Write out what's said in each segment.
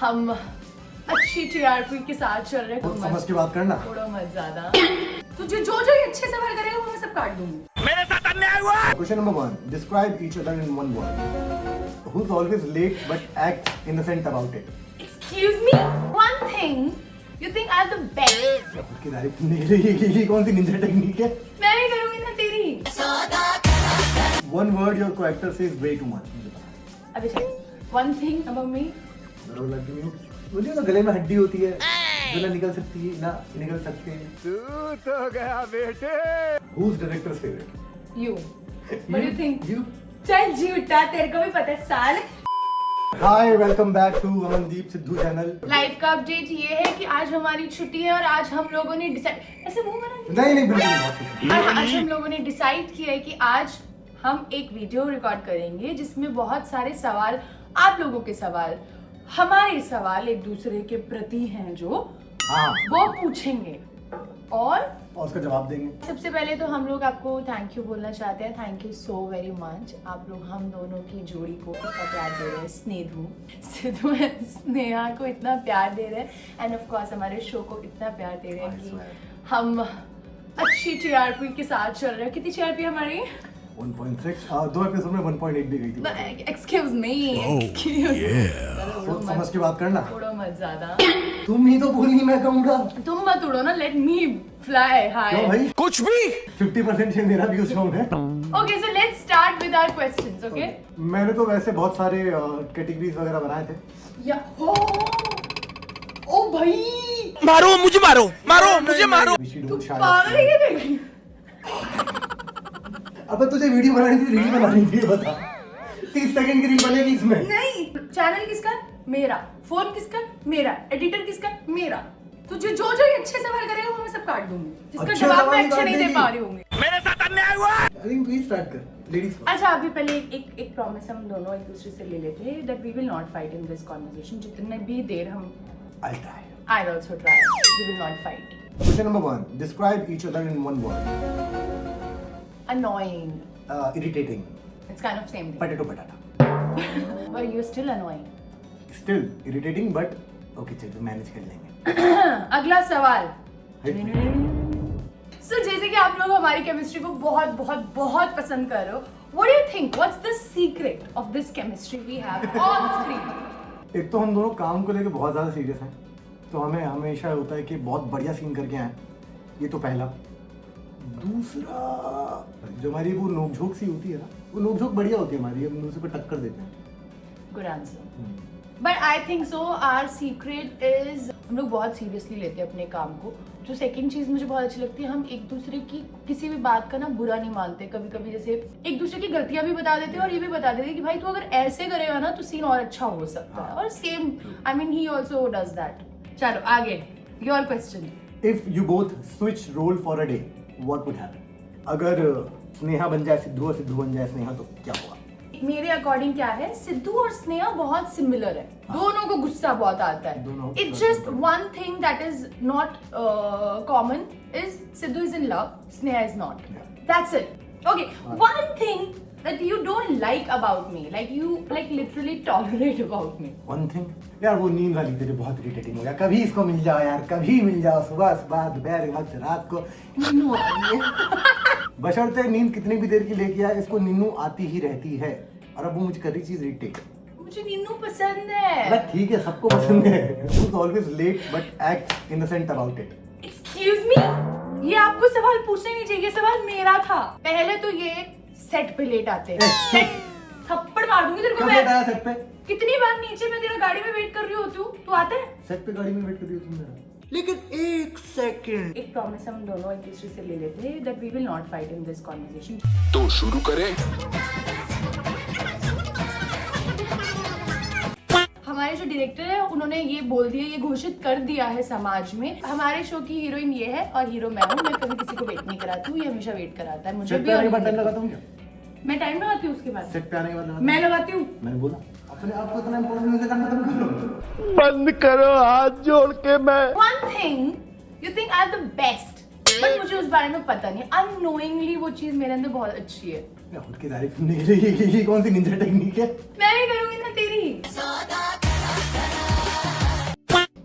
हम अच्छी टीआरपी के साथ चल रहे हैं। समझ के बात करना, थोड़ा मत ज्यादा। तुझे जो ये अच्छे सवाल करेगा वो मैं सब काट दूंगी। मेरे साथ अन्याय हुआ। Question number 1. Describe each other in one word. Who's always late but acts innocent about it? Excuse me? One thing you think I'm the best? उसकी तारीफ नहीं रही, ये कौन सी निंजा टेक्निक है? मैं भी करूंगी ना तेरी। One word your character says way too much. मुझे पता है। अभी चल। One thing about me. बरोबर लग गई। बोलिए ना गले में हड्डी होती है, जो ना निकल सकती है ना निकल सकते हैं। तू तो गया बेटे। Who's director's favorite? You. What do you think? You. चल झूठा, तेरे को भी पता है साल। Hi, welcome back to Amandeep Sidhu channel. Life का अपडेट ये है कि आज हमारी छुट्टी है और आज हम लोगों ने डिसाइड ऐसे मुंह बना नहीं बिल्कुल। आज हम लोगों ने डिसाइड किया है कि आज हम एक वीडियो रिकॉर्ड करेंगे जिसमें बहुत सारे सवाल, आप लोगों के सवाल, हमारे सवाल एक दूसरे के प्रति हैं जो वो पूछेंगे और उसका जवाब देंगे। सबसे पहले तो हम लोग आपको थैंक यू बोलना चाहते हैं। Thank you so very much. आप लोग हम दोनों की जोड़ी को इतना प्यार दे रहे हैं, सिद्धू एंड स्नेहा को इतना प्यार दे रहे हैं एंड ऑफ कोर्स हमारे शो को इतना प्यार दे रहे हैं कि हम अच्छी टीआरपी के साथ चल रहे हैं। कितनी टीआरपी हमारी? 1.6। दो एपिसोड में 1.8 भी गई थी। एक्सक्यूज मी, समझ के बात करना, थोड़ा मत ज्यादा। तुम ही तो बोली मैं कहूँगा। तुम मत उड़ो ना, लेट मी फ्लाई हाई। क्यों भाई? कुछ भी 50% से मेरा भी उस शो में। Okay so let's start with our questions. Okay, मैंने तो वैसे बहुत सारे कैटेगरीज वगैरह बनाए थे। या ओ भाई, मारो मुझे, मारो मुझे, मारो। तू पागल है क्या? अबे तुझे वीडियो बनानी थी, रील बनानी थी, बता। 30 सेकंड की रील बनेगी इसमें। नहीं, चैनल किसका? मेरा। फोन किसका? मेरा। एडिटर किसका? मेरा। तुझे जो अच्छे सवाल करेगा वो मैं सब काट दूंगी, जिसका जवाब मैं अच्छे नहीं दे पा रही हूँ। मेरे साथ अन्याय हुआ। आई थिंक प्लीज स्टार्ट कर लेडीज। अच्छा, अभी पहले एक प्रॉमिस हम दोनों एक दूसरे से ले लेते हैं that we will not fight in this conversation. जितने भी देर हम I will also try, we will not fight. Question number 1. Describe each other in one word. Annoying. Irritating. It's kind of same thing. Potato. But you're still annoying. Still irritating but okay, चलो manage कर लेंगे। अगला सवाल। So, जैसे कि आप लोग हमारी केमिस्ट्री को बहुत बहुत बहुत पसंद कर रहे हो, what do you think? What's the secret of this chemistry we have on screen? एक तो हम दोनों काम को लेके बहुत ज़्यादा सीरियस हैं, तो हमें हमेशा होता है कि बहुत बढ़िया सीन करके आए। ये तो पहला। दूसरा, जो हमारी वो नोकझोंक सी होती है ना, वो नोकझोंक बढ़िया होती है हमारी, हम दूसरे पर टक्कर देते हैं। Good answer. But I think so. Our secret is हम लोग बहुत सीरियसली लेते हैं अपने काम को। जो सेकंड चीज मुझे बहुत अच्छी लगती है, हम एक दूसरे की किसी भी बात का ना बुरा नहीं मानते। कभी कभी जैसे एक दूसरे की गलतियां भी बता देते हैं और ये भी बता देते हैं कि भाई तू अगर ऐसे करेगा ना तो सीन और अच्छा हो सकता है। और same I mean he also does that. चलो आगे, your question. If you both switch role for a day, what would happen? अगर स्नेहा बन जाए सिद्धू और सिद्धू बन जाए स्नेहा तो क्या होगा? मेरे अकॉर्डिंग क्या है, सिद्धू और स्नेहा बहुत सिमिलर है। दोनों को गुस्सा बहुत आता है। It's just one thing that is not common is Sidhu is in love, Sneha is not. That's it. Okay, one thing that you don't like about me, like you like literally tolerate about me. One thing, यार वो नींद वाली तेरे बहुत irritating हो गया। कभी इसको मिल जाओ यार, कभी मिल जाओ, सुबह दोपहर वक्त रात को नींद आती है। बशर्ते नींद कितनी भी देर की लेके आए, इसको नींद आती ही रहती है। और अब वो मुझे कर रही चीज इरिटेट। मुझे नींदू पसंद है। अरे ठीक है, सबको पसंद है। Who's always late but acts innocent about it? Excuse me? ये आपको सवाल पूछना ही नहीं चाहिए, सवाल मेरा था। पहले तो ये सेट पे लेट आते हैं। सेट थप्पड़ मार दूंगी तेरे को मैं। कब लेट आया सेट पे? कितनी बार नीचे मैं तेरा गाड़ी में वेट कर रही होती हूँ, तू आता है? सेट पे गाड़ी में वेट कर रही हो तुम मेरा? लेकिन एक सेकंड, एक प्रॉमिस हम दोनों एक दूसरे से ले लेते हैं that we will not fight in this conversation. तो शुरू करें। हमारे जो डायरेक्टर है उन्होंने ये बोल दिया, ये घोषित कर दिया है समाज में, हमारे शो की हीरोइन ये है और हीरो मैं हूँ। मैं कभी किसी को वेट नहीं कराती हूँ, ये हमेशा वेट कराता है मुझे भी। और टाइम लगाता हूँ क्या? मैं टाइम लगाती हूँ उसके बाद। सेट पे आने के बाद मैं लगाती हूँ। मैंने बोला अपने आप को इतना इम्पोर्टेंट से खत्म करो। बंद करो हाथ जोड़ के। मैं One thing you think I'm the best, but मुझे उस बारे में पता नहीं। Unknowingly वो चीज मेरे अंदर बहुत अच्छी है। खुद की तारीफ नहीं रही, ये कौन सी निंजा टेक्निक है? मैं भी करूंगी ना तेरी।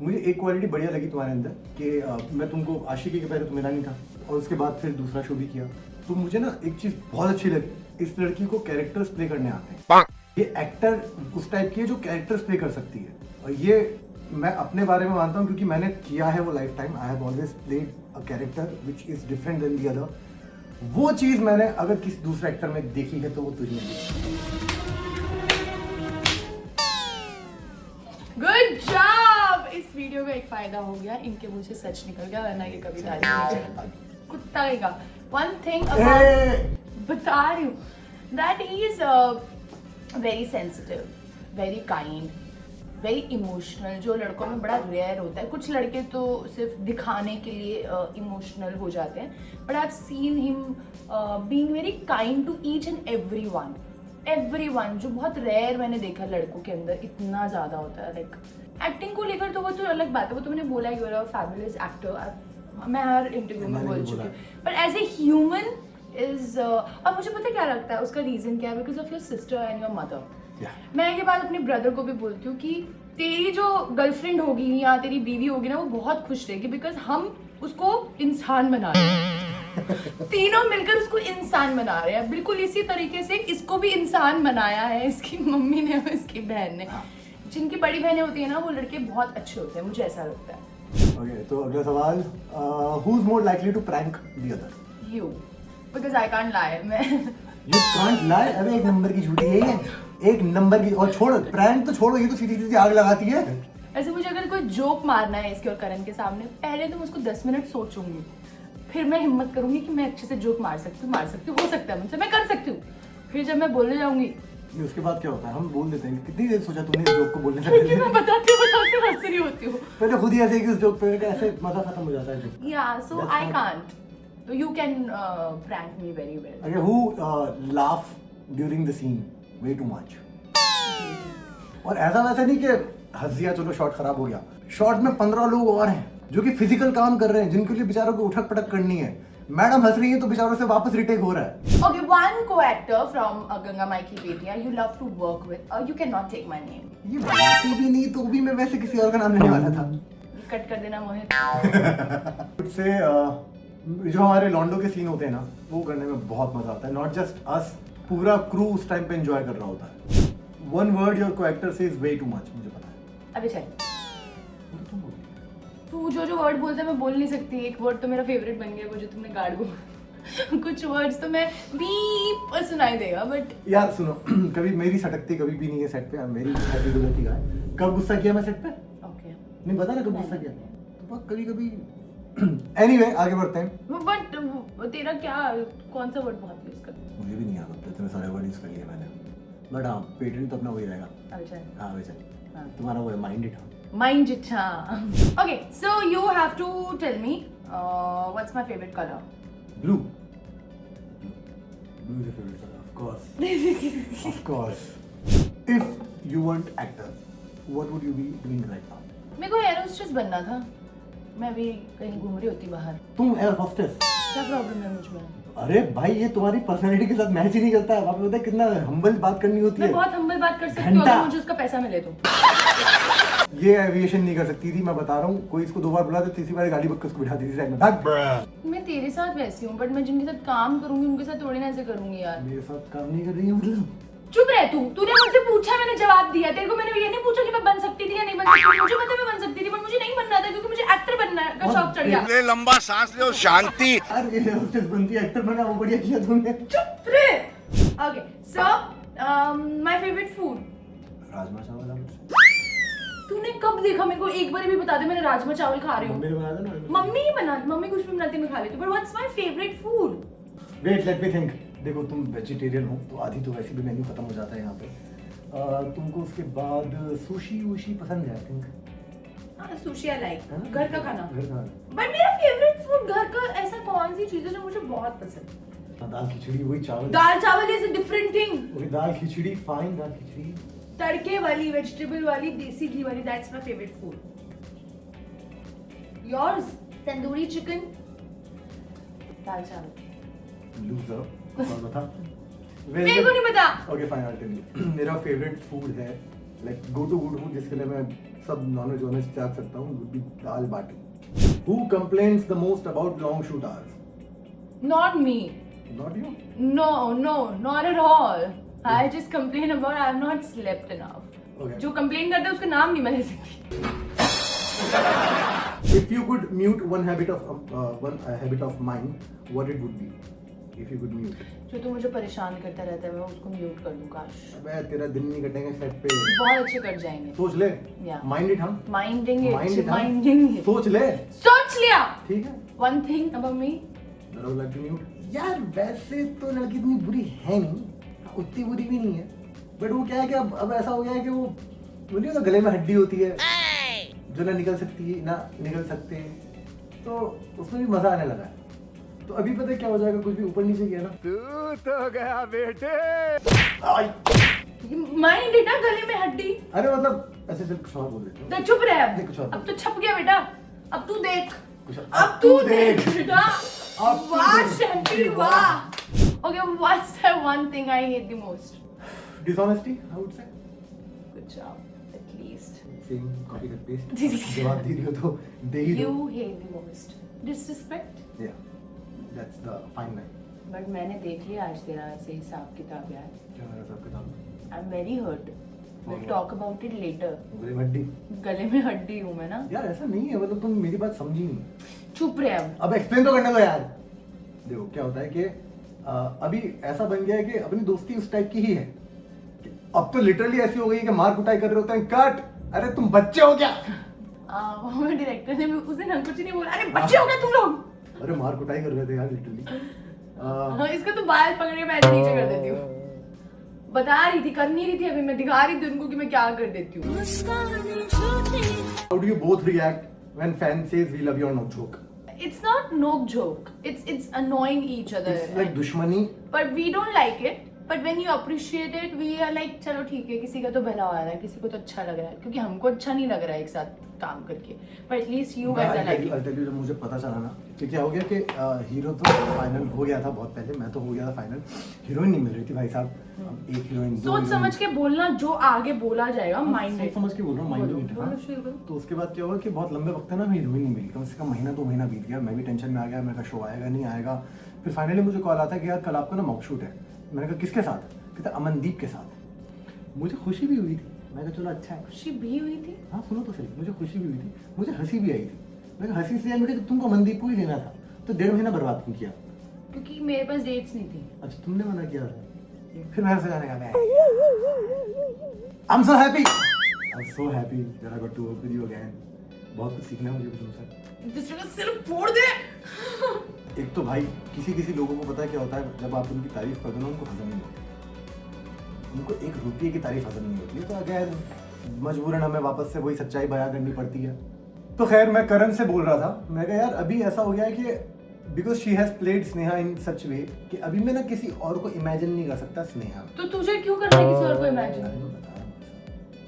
मुझे एक क्वालिटी बढ़िया लगी तुम्हारे अंदर कि मैं तुमको आशिकी के पहले तो मिला नहीं था और उसके बाद फिर दूसरा शो भी किया, तो मुझे ना एक चीज बहुत अच्छी लगी, इस लड़की को कैरेक्टर्स प्ले करने आते हैं। ये एक्टर उस टाइप की है जो कैरेक्टर्स प्ले कर सकती है, और ये मैं अपने बारे में मानता हूँ क्योंकि मैंने किया है वो life time. I have always played a character which is different than the other. वो चीज मैंने अगर किसी दूसरे एक्टर में देखी है तो वो तुझ में देखी। Good job. इस वीडियो का एक फायदा हो गया, इनके मुंह से सच निकल गया, वरना ये कभी तारीफ नहीं करता। कुत्ता ही का। वन थिंग बता रही हूँ, that he is very sensitive, very kind, very emotional, जो लड़कों में बड़ा रेयर होता है। कुछ लड़के तो सिर्फ दिखाने के लिए इमोशनल हो जाते हैं, but I have seen him being very kind to each and everyone, जो बहुत रेयर मैंने देखा लड़कों के अंदर इतना ज्यादा होता है। लाइक एक्टिंग को लेकर तो वो तो अलग बात है, वो तो मैंने बोला you are a fabulous actor, मैं हर इंटरव्यू में बोल चुकी हूँ, but as a human is और मुझे पता क्या लगता है उसका रीजन क्या है, because of your sister and your mother. मैं ये बात अपने ब्रदर को भी बोलती हूँ कि तेरी जो गर्लफ्रेंड होगी या तेरी बीवी होगी ना, वो बहुत खुश रहेगी, बिकॉज हम उसको इंसान बना रहे हैं। तीनों मिलकर उसको इंसान बना रहे हैं। बिल्कुल इसी तरीके से इसको भी इंसान बनाया है इसकी मम्मी ने और इसकी बहन ने। जिनकी बड़ी बहनें होती है ना, वो लड़के बहुत अच्छे होते हैं, मुझे ऐसा लगता है। ओके, तो अगला सवाल, who is more likely to prank the other? You, because I can't lie. मैं यू कांट लाई? अबे एक नंबर की झूठी है ये, एक नंबर की। और छोड़ प्रैंक तो छोड़ो, ये तो सीधी सीधी आग लगाती है। ऐसे मुझे अगर कोई जोक मारना है इसके और करण के सामने, पहले तो मैं उसको 10 मिनट सोचूंगी, फिर मैं हिम्मत करूंगी कि मैं अच्छे से जोक मार सकती हूँ, हो सकता है मुझसे, मैं कर सकती हूँ। फिर जब मैं बोलने जाऊंगी, उसके बाद क्या होता है, हम बोल देते हैं। कितनी देर सोचा तूने इस जोक को बोलने से क्योंकि पहले? मैं बताते हंस रही होती हूँ। पहले खुद ही ऐसे कि उस जोक पे ऐसे मजा खत्म हो जाता है जोक। या so I can't, you can prank me very well. Okay, who laugh during the scene way too much? और ऐसा वैसा नहीं कि हंस दिया चलो शॉट खराब हो गया, शॉट में 15 लोग और हैं जो कि फिजिकल काम कर रहे हैं, जिनके लिए बेचारों को उठक पटक करनी है। मैडम हंस रही है तो बेचारों से वापस रिटेक हो रहा है। Okay, one co-actor from Ganga Mai Ki Betiyan you love to work with. You cannot take my name. ये बोलती भी नहीं तो भी मैं वैसे किसी और का नाम लेने वाला था। कट कर देना मोहित। उससे जो हमारे लॉन्डो के सीन होते हैं ना, वो करने में बहुत मजा आता है। नॉट जस्ट अस, पूरा क्रू उस टाइम पे एंजॉय कर रहा होता है। One word your co-actor says way too much, मुझे पता है। अबे चल, तू जो वर्ड बोलता है मैं बोल नहीं सकती। एक वर्ड तो मेरा फेवरेट बन गया, वो जो तुमने गाड़ बोला। कुछ वर्ड्स तो मैं बीप सुनाई देगा, बट यार सुनो, कभी मेरी सटकती कभी भी नहीं है सेट पे। मेरी हैप्पी गुलाटी का है। कब गुस्सा किया मैं सेट पे? ओके, नहीं पता ना कब गुस्सा किया, तो कभी कभी। एनीवे, आगे बढ़ते हैं। बट तेरा क्या, कौन सा वर्ड बहुत यूज करता है? मुझे भी नहीं आता, इतने सारे वर्ड यूज कर लिए मैंने, बट हाँ पेटेंट तो अपना वही रहेगा। अच्छा, हाँ वैसे हाँ। तुम्हारा वो है mind it. Mind it, okay, so you have to tell me what's my favorite color. Blue. Blue is your favorite color, of course. Of course. If you weren't actor, what would you be doing right now? मेरे को air hostess बनना था। मैं अभी कहीं घूम रही होती बाहर। तुम एयर होस्टेस? क्या प्रॉब्लम है मुझ में? अरे भाई ये तुम्हारी पर्सनैलिटी के साथ मैच ही नहीं करता है। आपको पता है कितना हम्बल बात करनी होती है। मैं बहुत हम्बल बात कर सकती हूँ अगर मुझे उसका पैसा मिले तो। ये एविएशन नहीं कर सकती थी, मैं बता रहा हूँ। कोई इसको 2 बार बुला दे, तीसरी बार गाली बक्कस को बिठा दी साइड में, भाग। मैं तेरे साथ वैसी हूँ, बट मैं जिनके साथ काम करूंगी उनके साथ थोड़ी ना ऐसे करूंगी यार। मेरे साथ काम नहीं कर रही है मतलब? चुप रह तू। तूने मुझसे पूछा, मैंने जवाब दिया। तेरे को मैंने ये नहीं पूछा कि मैं बन सकती थी या नहीं बन सकती थी। मुझे पता मैं बन सकती थी, पर मुझे नहीं बनना था क्योंकि मुझे एक्टर बनना का शौक चढ़ गया। लंबा सांस लो, शांति। अरे एयर होस्टेस बनती है, एक्टर बना, वो बढ़िया किया तुमने। चुप रह। Okay, so my favourite food. Rajma चावल। तूने कब देखा मेरे को? एक बार भी बता दे मैंने राजमा चावल खा रही हूँ। मम्मी ने बनाया था ना। मम्मी ही बना, मम्मी कुछ भी बनाती है मैं खा लेती हूँ, but what's my favourite food? Wait, let me think. देखो तुम वेजिटेरियन हो तो आधी तो वैसे भी मेन्यू खत्म हो जाता है यहाँ पे। तुमको उसके बाद सुशी वुशी पसंद है आई थिंक? हाँ, सुशी आई लाइक। घर का खाना। घर का। बट मेरा फेवरेट फूड घर का ऐसा कौन सी चीज है जो मुझे बहुत पसंद है? दाल खिचड़ी, वही चावल। दाल चावल इज अ डिफरेंट थिंग। वही दाल खिचड़ी, फाइन दाल खिचड़ी। तड़के वाली, वेजिटेबल वाली, देसी घी वाली, that's my favourite food. Yours? Tandoori chicken, दाल चावल। लूजर। कौन बता? मेरे को नहीं पता। Okay fine, I tell you. मेरा फेवरेट फूड है, like go to good food, जिसके लिए मैं सब नॉनवेज वॉनवेज त्याग सकता हूँ, would be dal baati. Who complains the most about long shoot hours? Not me. Not you? No, not at all. I just complain about I have not slept enough. Okay. जो complain करता है उसका नाम नहीं मैं ले सकती. If you could mute one habit of mine, what it would be? If you could mute. जो तू मुझे परेशान करता रहता है मैं उसको म्यूट कर दूं काश. अबे तेरा दिन नहीं कटेगा सेट पे. बहुत अच्छे कट जाएंगे. सोच ले. Yeah. Mind it, हाँ. Minding it. Mind it, हाँ. Minding it. सोच ले. सोच लिया. ठीक है. One thing about me. That I would like to mute. यार वैसे तो लड़की इतनी बुरी है नहीं, उतनी बुरी भी नहीं है. बट वो क्या है कि अब ऐसा हो गया है कि वो नहीं, तो गले में हड्डी होती है जो ना निकल सकती है ना निकल सकते, तो उसमें भी मजा आने लगा है. तो अभी पता है क्या हो जाएगा, कुछ भी ऊपर नीचे किया ना तू तो गया बेटे. माइंड इट ना गले में हड्डी. अरे मतलब ऐसे चल कुछ और बोल देते तो चुप रहे नहीं, कुछ और अब तो छप गया बेटा. अब तू देख. कुछ और. अब तू देख बेटा. अब तू वाह देख. शैम्पी वाह. Okay, what's the one thing I hate the most? Dishonesty, I would say. Good job, at least. Same copy cut paste. जवाब दे रही हो तो दे ही दो. You hate the most. Disrespect? Yeah, that's the fine line. But मैंने देख लिया आज तेरा ऐसे हिसाब किताब यार. क्या मेरा सब किताब? I'm very hurt. We'll what? talk about it later. गले में हड्डी. गले में हड्डी हूँ मैं ना. यार ऐसा नहीं है, मतलब तुम मेरी बात समझी नहीं. चुप रहे अब. अब एक्सप्लेन तो करने दो यार. देखो क्या होता है कि अभी ऐसा बन गया है कि अपनी दोस्ती उस टाइप की ही है. अब तो लिटरली ऐसी हो गई है कि मार कुटाई कर रहे होते हैं. कट. अरे तुम बच्चे हो क्या? हमारे डायरेक्टर ने उस दिन हम कुछ नहीं बोला. अरे बच्चे हो गए तुम लोग. अरे मार कुटाई कर रहे थे यार लिटरली. हाँ, इसका तो बाल पकड़ के मैं ऐसे नीचे कर देती हूँ. बता रही थी, कर नहीं रही थी अभी, मैं दिखा रही थी उनको कि मैं क्या कर देती हूँ. How do you both react when fan says we love you or no joke? It's not no joke. It's annoying each other. It's like दुश्मनी. But we don't like it. But when you appreciate it, we are like चलो ठीक है, किसी का तो भला हो रहा है, किसी को तो अच्छा लग रहा है, क्योंकि हमको अच्छा नहीं लग रहा है एक साथ काम करके. But at least you guys are like it. जब मुझे पता चला ना कि क्या हो गया कि हीरो तो फाइनल हो गया था बहुत पहले, मैं तो हो गया था फाइनल. हीरोइन नहीं मिल रही थी भाई साहब. अब एक हीरोइन, दो सोच समझ के बोलना, जो आगे बोला जाएगा माइंड सोच समझ के बोल रहा हूँ, माइंड. तो उसके बाद क्या हुआ कि बहुत लंबे वक्त ना हीरोइन नहीं मिली, कम से कम महीना 2 महीना बीत गया. मैं भी टेंशन में आ गया, मेरा शो आएगा नहीं आएगा. फिर फाइनली मुझे कॉल आता कि यार कल आपका ना मॉक शूट है. मैंने कहा किसके साथ? कहता अमनदीप के साथ. मुझे खुशी भी हुई थी. मैं कहा चलो अच्छा है. खुशी भी हुई थी. हाँ सुनो तो सही, मुझे खुशी भी हुई थी, मुझे हंसी भी आई थी. मैं कहा हंसी से मुझे तुमको अमनदीप को ही लेना था, तो 1.5 महीना बर्बाद क्यों किया? क्योंकि मेरे पास डेट्स नहीं थी. अच्छा तुमने मना किया था. फिर मेरे से जाने का मैं I'm so happy that I got to work with you again. बहुत कुछ सीखना है मुझे तुमसे. दूसरे का सिर फोड़ दे. एक तो भाई किसी लोगों को पता है क्या होता है, जब आप उनकी तारीफ करते हो ना उनको हजम नहीं होती. उनको 1 रुपये की तारीफ हजम नहीं होती है, तो अगर मजबूरन हमें वापस से वही सच्चाई बयां करनी पड़ती है. तो खैर मैं करण से बोल रहा था. मैं कहा यार अभी ऐसा हो गया है कि because she has played Sneha in such way कि अभी मैं ना किसी और को इमेजिन नहीं कर सकता स्नेहा. तो तुझे क्यों करना है किसी और को इमेजिन?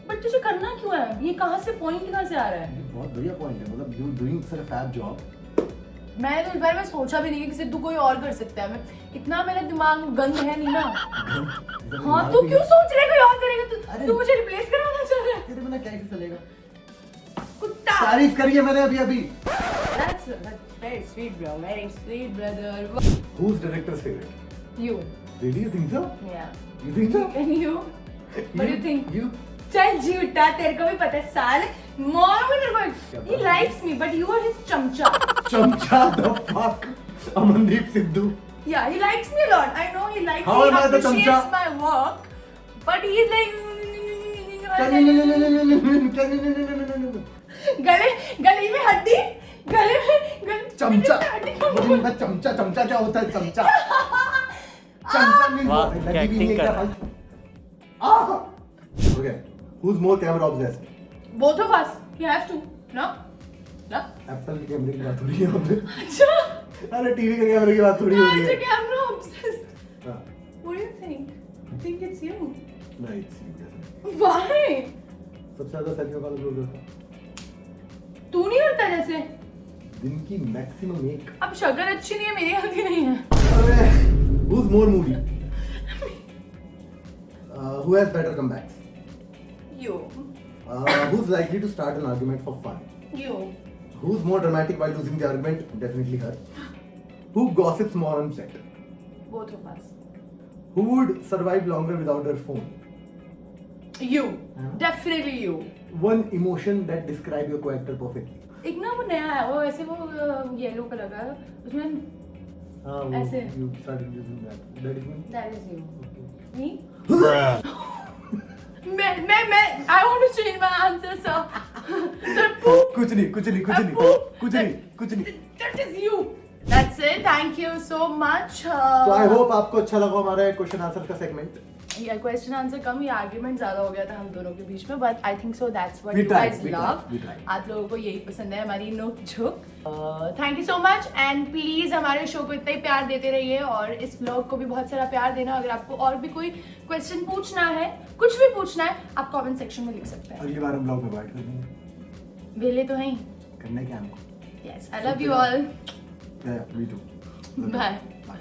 बट तुझे करना क्यों है? ये कहाँ से पॉइंट कहाँ से आ रहा है? बहुत बढ़िया पॉइंट है, मतलब you doing such a fab job. मैंने तो इस बारे में सोचा भी नहीं कि सिर्फ तू कोई और कर सकता है. मैं इतना, मेरा दिमाग में गंद है नहीं ना. हाँ तू क्यों सोच रहा है कोई और करेगा? तू मुझे रिप्लेस करवाना चाह रहा है? तेरे बिना कैसे चलेगा? कुत्ता. तारीफ करिए मैंने अभी. That's very sweet, bro. Very sweet, brother. Who's director's favorite? You. Really, you think so? Yeah. You think so? And you? What do you think? You? चल झूठा, तेरे को भी पता है साल. Mom भी तेरे को. He likes me, but you are his चमचा. चमचा the fuck? Amandeep Sidhu. Yeah, he likes me a lot. I know he likes How me. am I the Appreciates चमचा? my work, but he's like. गले में हड्डी. चमचा. मैं चमचा क्या होता है? चमचा वाह, क्या एक्टिंग कर रहा है. Okay, who's more camera obsessed? Both of us. You have to. No? No? Apple के कैमरे की बात हो रही है यहाँ पे. अच्छा. अरे टीवी के कैमरे की बात थोड़ी हो रही है. Camera obsessed. हाँ. What do you think? I think it's you. नहीं, it's you. Why? सबसे ज्यादा सेल्फी वाला लोग होता है. तू नहीं करता जैसे? दिन की मैक्सिमम एक. अब शक्ल अच्छी नहीं है, मेरी गलती नहीं है. अरे, who's more moody? Who has better comebacks? You. Who's likely to start an argument for fun? You. Who's more dramatic while losing the argument? Definitely her. Who gossips more on set? Both of us. Who would survive longer without their phone? You. हाँ। Definitely you. One emotion that describe your character perfectly. एक ना वो नया है वो ऐसे वो yellow colour का है, उसमें ऐसे। You started using that. That is me. that is you. Okay. Me? Bruh. मैं I want to change my answer sir. कुछ नहीं. That is you. That's it. Thank you so much. तो I hope आपको अच्छा लगा हमारा question answer का segment. या क्वेश्चन आंसर कम, ये आर्ग्यूमेंट ज्यादा हो गया था हम दोनों के बीच में, but I think so that's what We you tried, guys we love. tried. आप लोगों को यही पसंद है हमारी नोक झोंक. Thank you so much and please हमारे शो को इतना ही प्यार देते रहिए और इस ब्लॉग को भी बहुत सारा प्यार देना. अगर आपको और भी कोई क्वेश्चन पूछना है, कुछ भी पूछना है, आप कमेंट सेक्शन में लिख सकते हैं. अगली बार हम ब्लॉग में बात करेंगे. वेले तो हैं. करने क्या हमको. Yes, I love you all. Yeah, me too. Bye. Bye.